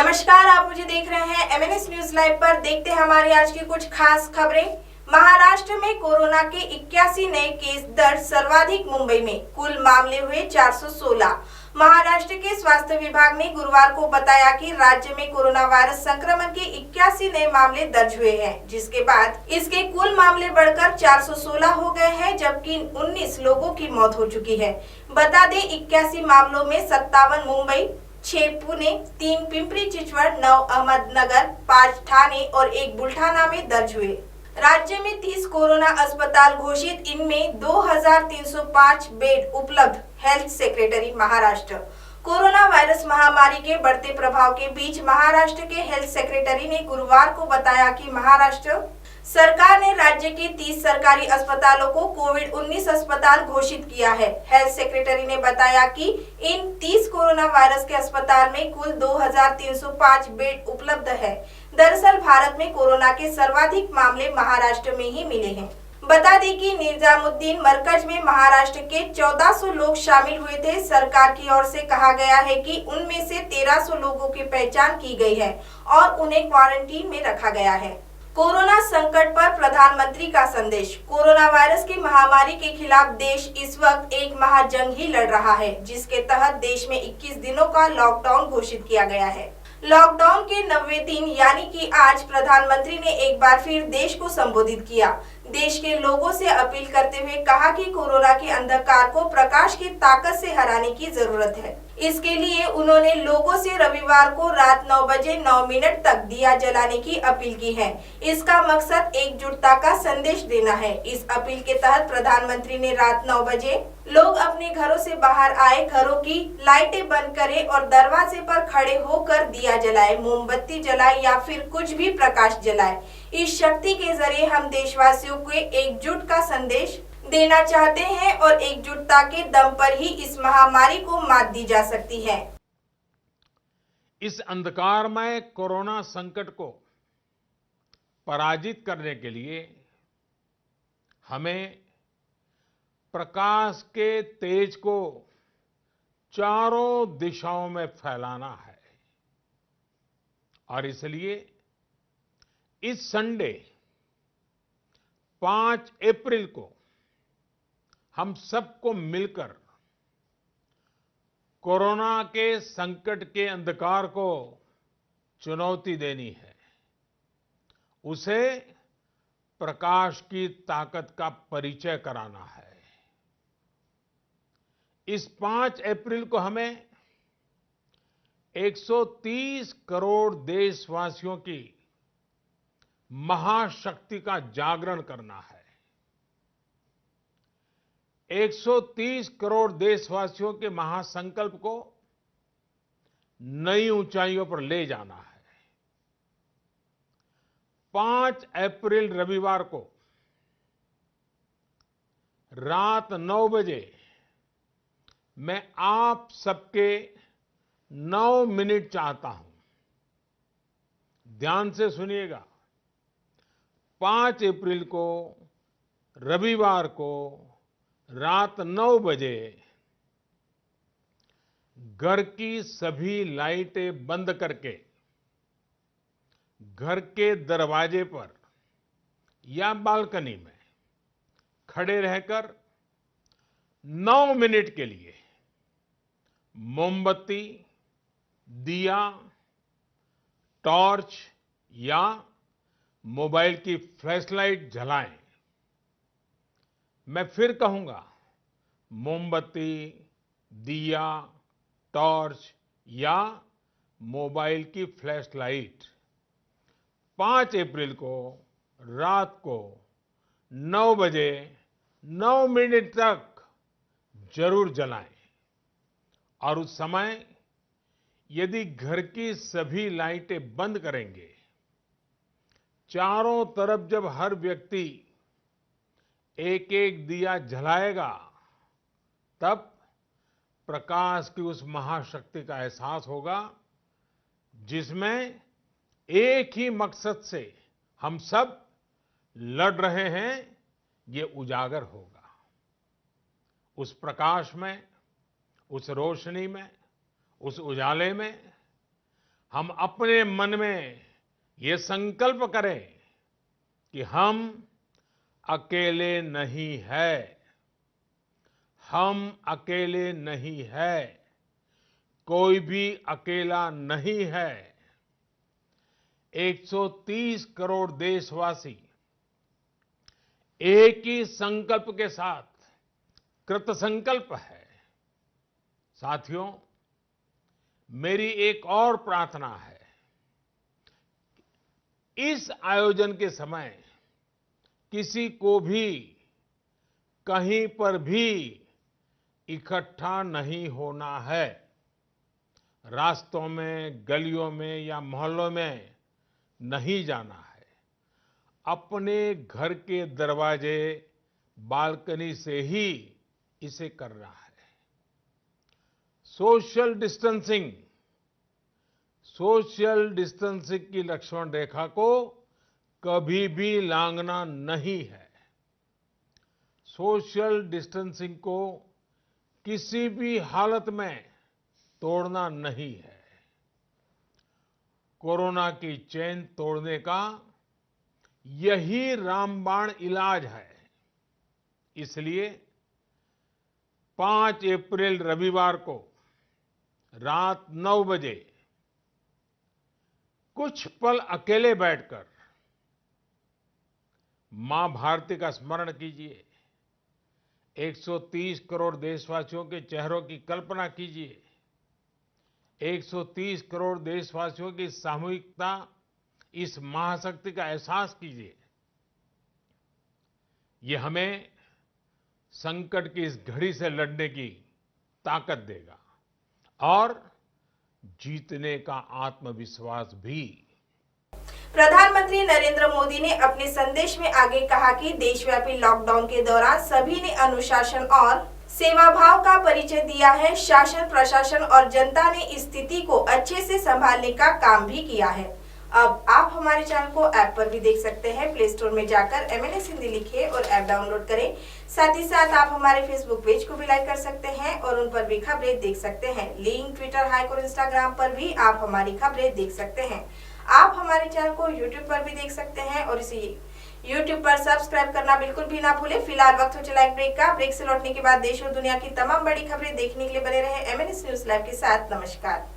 नमस्कार, आप मुझे देख रहे हैं एमएनएस न्यूज लाइव पर। देखते हैं हमारी आज की कुछ खास खबरें। महाराष्ट्र में कोरोना के 81 नए केस दर्ज, सर्वाधिक मुंबई में। कुल मामले हुए 416। महाराष्ट्र के स्वास्थ्य विभाग ने गुरुवार को बताया कि राज्य में कोरोना वायरस संक्रमण के 81 नए मामले दर्ज हुए हैं, जिसके बाद इसके कुल मामले बढ़कर 416 हो गए हैं, जबकि 19 लोगों की मौत हो चुकी है। बता दें, 81 मामलों में 57 मुंबई, 6 पुणे, 3 पिंपरी चिंचवड़, 9 अहमदनगर, 5 ठाणे और 1 बुल्ढाना में दर्ज हुए। राज्य में 30 कोरोना अस्पताल घोषित, इनमें 2305 बेड उपलब्ध। Health secretary Maharashtra. Corona virus महामारी के बढ़ते प्रभाव के बीच महाराष्ट्र के हेल्थ सेक्रेटरी ने गुरुवार को बताया कि महाराष्ट्र सरकार ने राज्य के 30 सरकारी अस्पतालों को कोविड-19 अस्पताल घोषित किया है। हेल्थ सेक्रेटरी ने बताया कि इन 30 कोरोना वायरस के अस्पताल में कुल 2305 बेड उपलब्ध है। दरअसल भारत में कोरोना के सर्वाधिक मामले महाराष्ट्र में ही मिले हैं। बता दें कि निजामुद्दीन मरकज में महाराष्ट्र के 1400 लोग शामिल हुए थे। सरकार की ओर से कहा गया है कि उनमें से 1300 लोगों की पहचान की गई है और उन्हें क्वारंटीन में रखा गया है। कोरोना संकट पर प्रधानमंत्री का संदेश। कोरोना वायरस की महामारी के खिलाफ देश इस वक्त एक महाजंग ही लड़ रहा है, जिसके तहत देश में 21 दिनों का लॉकडाउन घोषित किया गया है। लॉकडाउन के 90वें दिन यानी कि आज प्रधानमंत्री ने एक बार फिर देश को संबोधित किया। देश के लोगों से अपील करते हुए कहा कि कोरोना के अंधकार को प्रकाश की ताकत से हराने की जरूरत है। इसके लिए उन्होंने लोगों से रविवार को रात 9 बजे 9 मिनट तक दिया जलाने की अपील की है। इसका मकसद एकजुटता का संदेश देना है। इस अपील के तहत प्रधानमंत्री ने रात 9 बजे लोग अपने घरों से बाहर आए, घरों की लाइटें बंद करें और दरवाजे पर खड़े होकर दिया जलाए, मोमबत्ती जलाए या फिर कुछ भी प्रकाश जलाए। इस शक्ति के जरिए हम देशवासियों को एकजुट का संदेश देना चाहते हैं और एकजुटता के दम पर ही इस महामारी को मात दी जा सकती है। इस अंधकारमय कोरोना संकट को पराजित करने के लिए हमें प्रकाश के तेज को चारों दिशाओं में फैलाना है और इसलिए इस संडे 5 अप्रैल को हम सबको मिलकर कोरोना के संकट के अंधकार को चुनौती देनी है, उसे प्रकाश की ताकत का परिचय कराना है। इस 5 अप्रैल को हमें 130 करोड़ देशवासियों की महाशक्ति का जागरण करना है। 130 करोड़ देशवासियों के महासंकल्प को नई ऊंचाइयों पर ले जाना है। 5 अप्रैल रविवार को रात 9 बजे मैं आप सबके 9 मिनट चाहता हूं। ध्यान से सुनिएगा। 5 अप्रैल को रविवार को रात 9 बजे घर की सभी लाइटें बंद करके घर के दरवाजे पर या बालकनी में खड़े रहकर 9 मिनट के लिए मोमबत्ती, दिया, टॉर्च या मोबाइल की फ्लैशलाइट जलाएं। मैं फिर कहूंगा, मोमबत्ती, दिया, टॉर्च या मोबाइल की फ्लैशलाइट 5 अप्रैल को रात को 9 बजे 9 मिनट तक जरूर जलाएं और उस समय यदि घर की सभी लाइटें बंद करेंगे, चारों तरफ जब हर व्यक्ति एक एक दिया जलाएगा, तब प्रकाश की उस महाशक्ति का एहसास होगा, जिसमें एक ही मकसद से हम सब लड़ रहे हैं, ये उजागर होगा। उस प्रकाश में, उस रोशनी में, उस उजाले में हम अपने मन में ये संकल्प करें कि हम अकेले नहीं हैं, हम अकेले नहीं हैं, कोई भी अकेला नहीं है। 130 करोड़ देशवासी एक ही संकल्प के साथ कृत संकल्प है। साथियों, मेरी एक और प्रार्थना है, इस आयोजन के समय किसी को भी कहीं पर भी इकट्ठा नहीं होना है। रास्तों में, गलियों में या मोहल्लों में नहीं जाना है। अपने घर के दरवाजे, बालकनी से ही इसे करना है। सोशल डिस्टेंसिंग की लक्ष्मण रेखा को कभी भी लांघना नहीं है। सोशल डिस्टेंसिंग को किसी भी हालत में तोड़ना नहीं है। कोरोना की चेन तोड़ने का यही रामबाण इलाज है। इसलिए 5 अप्रैल रविवार को रात 9 बजे कुछ पल अकेले बैठकर मां भारती का स्मरण कीजिए। 130 करोड़ देशवासियों के चेहरों की कल्पना कीजिए। 130 करोड़ देशवासियों की सामूहिकता, इस महाशक्ति का एहसास कीजिए। ये हमें संकट की इस घड़ी से लड़ने की ताकत देगा और जीतने का आत्मविश्वास भी। प्रधानमंत्री नरेंद्र मोदी ने अपने संदेश में आगे कहा कि देशव्यापी लॉकडाउन के दौरान सभी ने अनुशासन और सेवा भाव का परिचय दिया है। शासन, प्रशासन और जनता ने इस स्थिति को अच्छे से संभालने का काम भी किया है। अब आप हमारे चैनल को ऐप पर भी देख सकते हैं। प्ले स्टोर में जाकर MNS हिंदी लिखिए और ऐप डाउनलोड करें। साथ ही साथ आप हमारे फेसबुक पेज को भी लाइक कर सकते हैं और उन पर भी खबरें देख सकते हैं। लिंक, ट्विटर, हाइक और इंस्टाग्राम पर भी आप हमारी खबरें देख सकते हैं। आप हमारे चैनल को YouTube पर भी देख सकते हैं और इसी YouTube पर सब्सक्राइब करना बिल्कुल भी ना भूलें। फिलहाल वक्त हो चला एक ब्रेक का। ब्रेक से लौटने के बाद देश और दुनिया की तमाम बड़ी खबरें देखने के लिए बने रहे MNS न्यूज लाइव के साथ। नमस्कार।